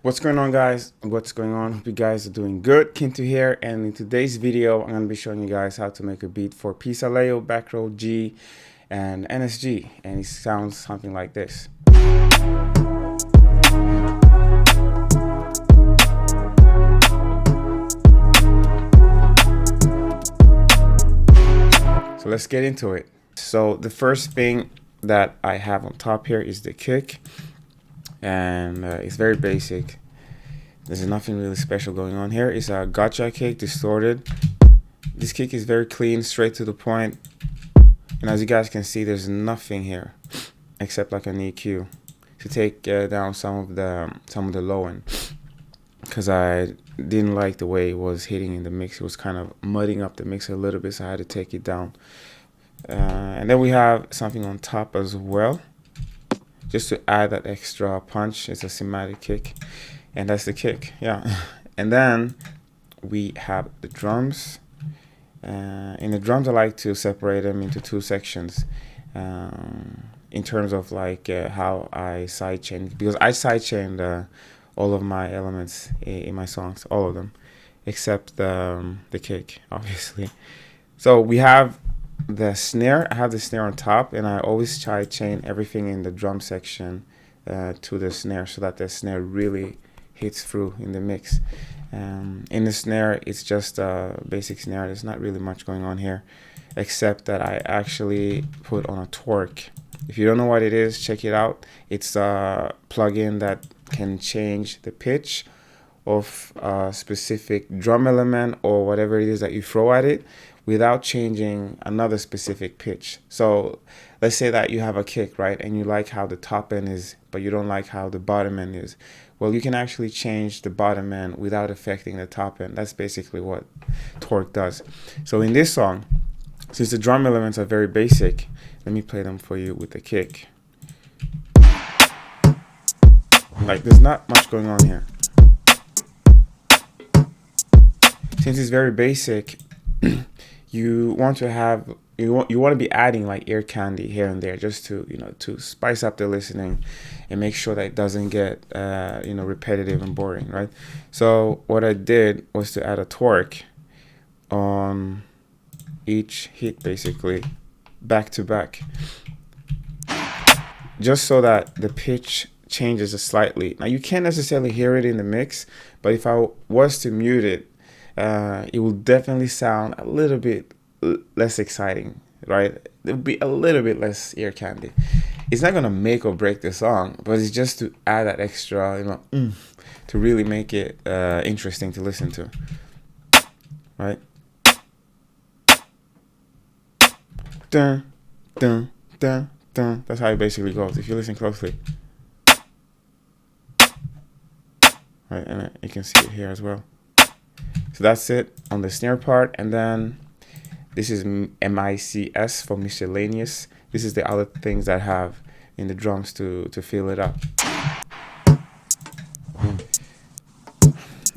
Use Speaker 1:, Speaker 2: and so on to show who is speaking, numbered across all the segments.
Speaker 1: What's going on, guys? What's going on? Hope you guys are doing good. Kintu here, and in today's video I'm going to be showing you guys how to make a beat for SAlIEU, BACKROAD, G, and NSG, and it sounds something like this. So let's get into it. So the first thing that I have on top here is the kick, and it's very basic. There's nothing really special going on here. It's a gotcha kick, distorted. This kick is very clean, straight to the point, and as you guys can see, there's nothing here except like an EQ to take down some of the low end, because I didn't like the way it was hitting in the mix. It was kind of mudding up the mix a little bit, so I had to take it down. And then we have something on top as well, just to add that extra punch. It's a cinematic kick, and that's the kick, yeah. And then we have the drums. In the drums, I like to separate them into two sections, in terms of like how I sidechain, because I sidechained all of my elements in my songs, all of them, except the kick, obviously. So we have the snare. I have the snare on top, and I always try to chain everything in the drum section to the snare, so that the snare really hits through in the mix. In the snare, it's just a basic snare. There's not really much going on here, except that I actually put on a torque. If you don't know what it is, check it out. It's a plugin that can change the pitch of a specific drum element or whatever it is that you throw at it without changing another specific pitch. So let's say that you have a kick, right, and you like how the top end is, but you don't like how the bottom end is. Well, you can actually change the bottom end without affecting the top end. That's basically what torque does. So in this song, since the drum elements are very basic, let me play them for you with the kick. Like, there's not much going on here. Since it's very basic, you want to be adding like ear candy here and there, just to to spice up the listening and make sure that it doesn't get repetitive and boring, right? So what I did was to add a torque on each hit, basically back to back, just so that the pitch changes slightly. Now you can't necessarily hear it in the mix, but if I was to mute it, it will definitely sound a little bit less exciting, right? It will be a little bit less ear candy. It's not gonna make or break the song, but it's just to add that extra, to really make it interesting to listen to, right? Dun, dun, dun, dun. That's how it basically goes if you listen closely, right? And you can see it here as well. So that's it on the snare part. And then this is MICS for miscellaneous. This is the other things that I have in the drums to fill it up.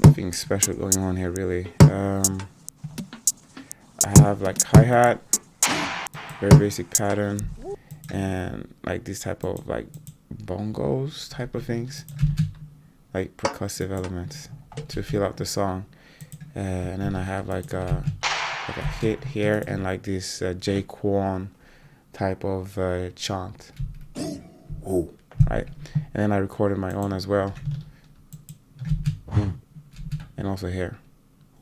Speaker 1: Nothing special going on here, really. I have like hi-hat, very basic pattern, and like this type of like bongos type of things, like percussive elements to fill out the song. And then I have like a hit here, and like this J Kwon type of chant. Oh, right. And then I recorded my own as well, and also here.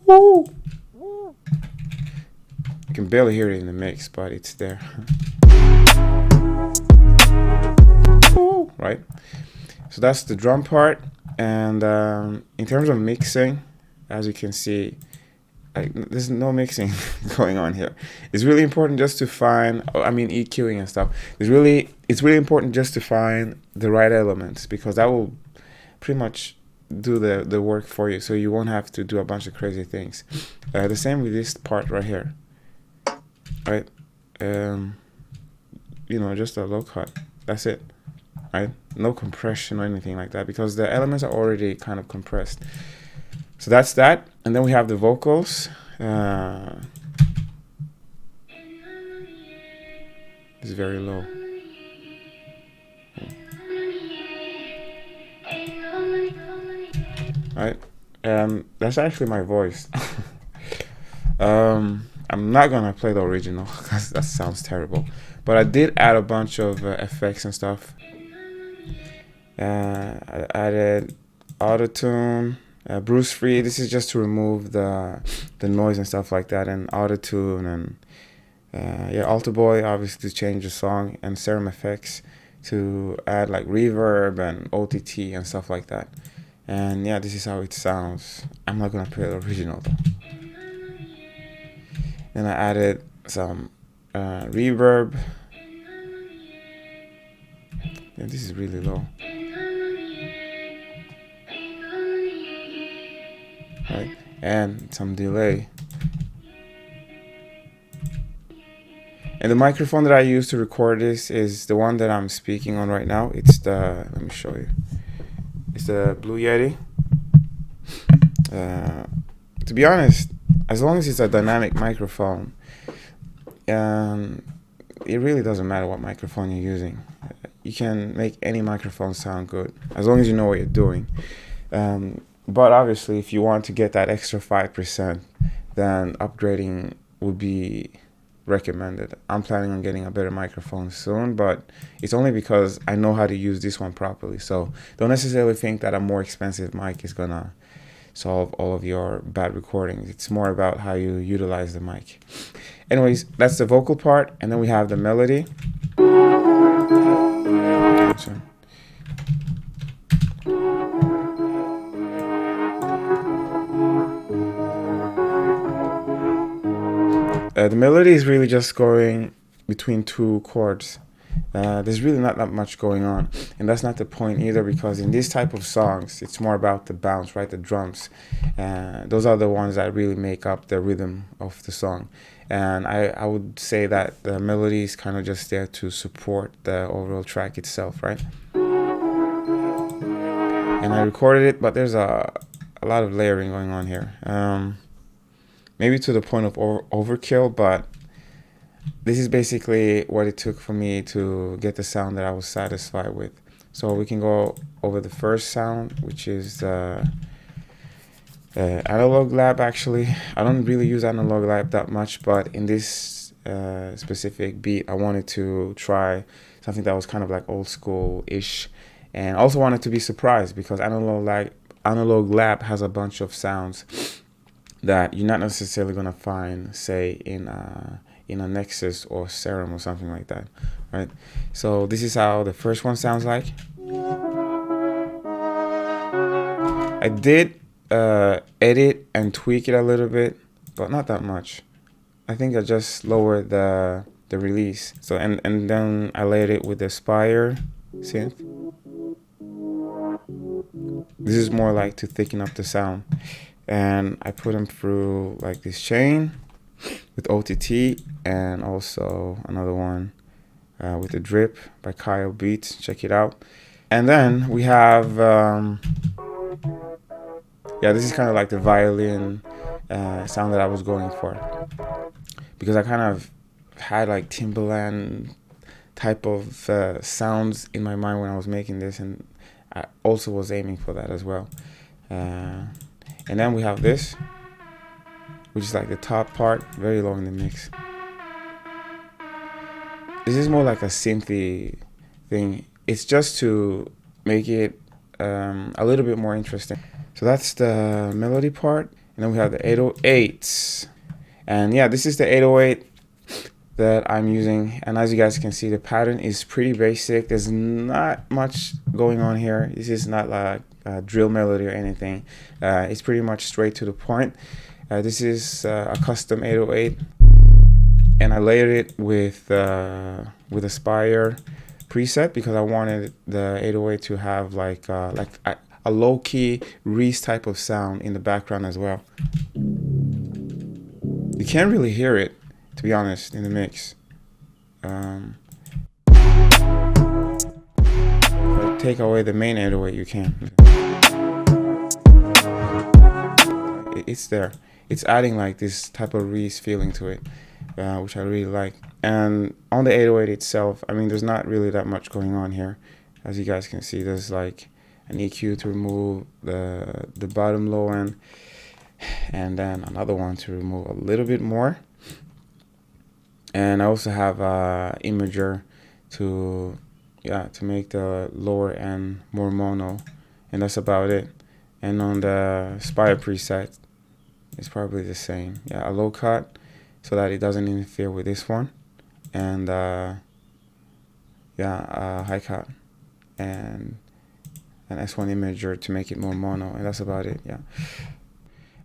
Speaker 1: Woo! You can barely hear it in the mix, but it's there. Woo! Right. So that's the drum part. And in terms of mixing, as you can see, there's no mixing going on here. It's really important just to find, EQing and stuff. It's really important just to find the right elements, because that will pretty much do the work for you, so you won't have to do a bunch of crazy things. The same with this part right here, right? Just a low cut. That's it, right? No compression or anything like that, because the elements are already kind of compressed. So that's that. And then we have the vocals. It's very low. right? That's actually my voice. I'm not gonna play the original because that sounds terrible, but I did add a bunch of effects and stuff. I added auto-tune, Bruce Free. This is just to remove the noise and stuff like that, and auto-tune, and yeah, Alter Boy obviously to change the song, and Serum Effects to add like reverb and OTT and stuff like that. And yeah, this is how it sounds. I'm not gonna play the original though. Then I added some reverb. Yeah, this is really low. Right? And some delay. And the microphone that I use to record this is the one that I'm speaking on right now. It's the, let me show you. It's the Blue Yeti. To be honest, as long as it's a dynamic microphone, it really doesn't matter what microphone you're using. You can make any microphone sound good as long as you know what you're doing. But obviously, if you want to get that extra 5%, then upgrading would be recommended. I'm planning on getting a better microphone soon, but it's only because I know how to use this one properly. So don't necessarily think that a more expensive mic is gonna solve all of your bad recordings. It's more about how you utilize the mic. Anyways, that's the vocal part, and then we have the melody. The melody is really just going between two chords. There's really not that much going on, and that's not the point either, because in these type of songs it's more about the bounce, right? The drums, those are the ones that really make up the rhythm of the song. And I would say that the melody is kind of just there to support the overall track itself, right? And I recorded it, but there's a lot of layering going on here, maybe to the point of overkill, but this is basically what it took for me to get the sound that I was satisfied with. So we can go over the first sound, which is Analog Lab. Actually, I don't really use Analog Lab that much, but in this specific beat, I wanted to try something that was kind of like old school-ish, and also wanted to be surprised because Analog Lab has a bunch of sounds that you're not necessarily gonna find, say, in a Nexus or Serum or something like that, right? So this is how the first one sounds like. I did edit and tweak it a little bit, but not that much. I think I just lowered the release. So and then I layered it with the Spire synth. This is more like to thicken up the sound. And I put them through like this chain with OTT, and also another one with the Drip by Kyle Beats. Check it out. And then we have yeah, this is kind of like the violin sound that I was going for, because I kind of had like Timbaland type of sounds in my mind when I was making this, and I also was aiming for that as well. And then we have this, which is like the top part, very low in the mix. This is more like a synthy thing. It's just to make it a little bit more interesting. So that's the melody part. And then we have the 808s. And yeah, this is the 808 that I'm using. And as you guys can see, the pattern is pretty basic. There's not much going on here. This is not like a drill melody or anything. It's pretty much straight to the point. This is a custom 808, and I layered it with a Spire preset because I wanted the 808 to have like a low-key Reese type of sound in the background as well. You can't really hear it, to be honest, in the mix. If I take away the main 808, you can. It's there. It's adding like this type of Reese feeling to it, which I really like. And on the 808 itself, I mean, there's not really that much going on here. As you guys can see, there's like an EQ to remove the bottom low end, and then another one to remove a little bit more. And I also have a imager to make the lower end more mono, and that's about it. And on the Spire preset, it's probably the same. Yeah, a low cut so that it doesn't interfere with this one, and a high cut, and an S1 imager to make it more mono, and that's about it. Yeah.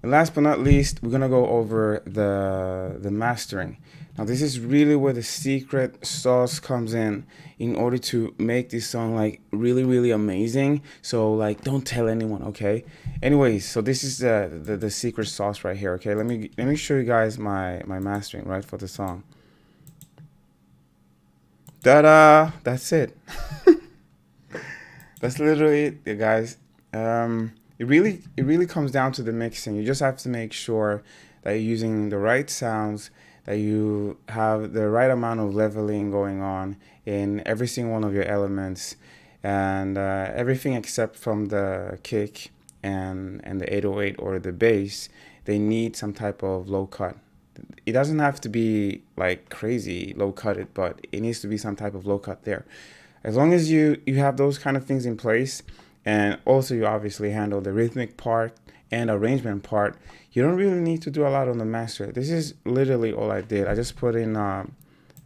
Speaker 1: And last but not least, we're gonna go over the mastering. Now this is really where the secret sauce comes in order to make this song like really amazing. So like, don't tell anyone, okay? Anyways, so this is the secret sauce right here, okay? Let me show you guys my mastering, right, for the song. Ta-da! That's it. That's literally it, guys. It really comes down to the mixing. You just have to make sure that you're using the right sounds, that you have the right amount of leveling going on in every single one of your elements, and everything except from the kick and the 808 or the bass, they need some type of low cut. It doesn't have to be like crazy low cutted, but it needs to be some type of low cut there. As long as you have those kind of things in place, and also you obviously handle the rhythmic part and arrangement part, you don't really need to do a lot on the master. This is literally all I did. I just put in I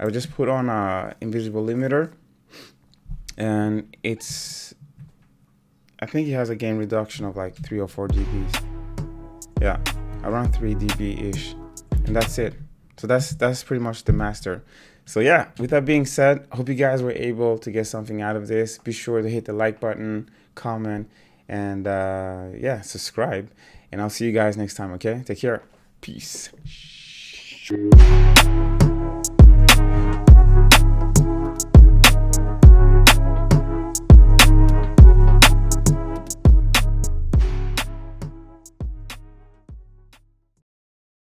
Speaker 1: just put on a invisible limiter, and I think it has a gain reduction of like 3 or 4 dBs. Yeah, around 3 dB ish, and that's it. So that's pretty much the master. So yeah, with that being said, I hope you guys were able to get something out of this. Be sure to hit the like button, comment, and subscribe. And I'll see you guys next time, okay? Take care. Peace.